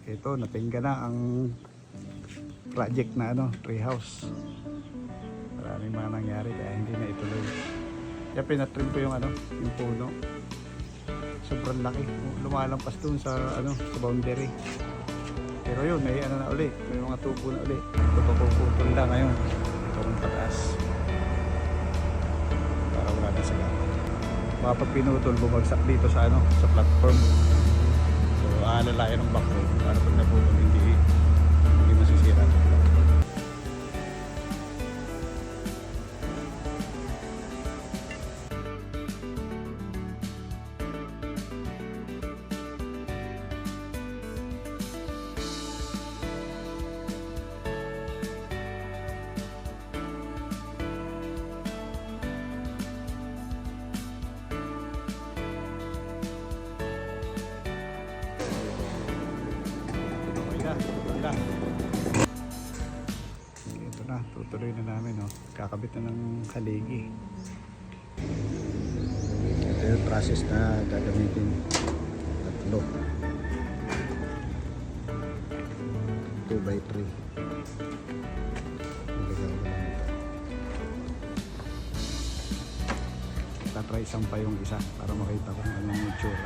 ito natingga na ang project na ano, tree house. Maraming mga nangyari kaya hindi na ituloy. Kaya pinatrim ko yung ano, yung puno. Sobrang laki, lumalampas dun sa ano, sa boundary. Pero yun, may ano na uli, may mga tubo na uli. Ito papuputol lang ngayon. Ito ng pataas. Para wala na sila. Baka pag pinutol, bumagsak dito sa ano, sa platform. So aalalayan ng backroad para pag naputol hindi masisira sa platform. Ito na, tutuloy na namin, oh. Kakabit na ng haligi. Ito yung process na gagamitin. Tatlo 2x3. Tatry isang pa yung isa para makita kung anong itsura.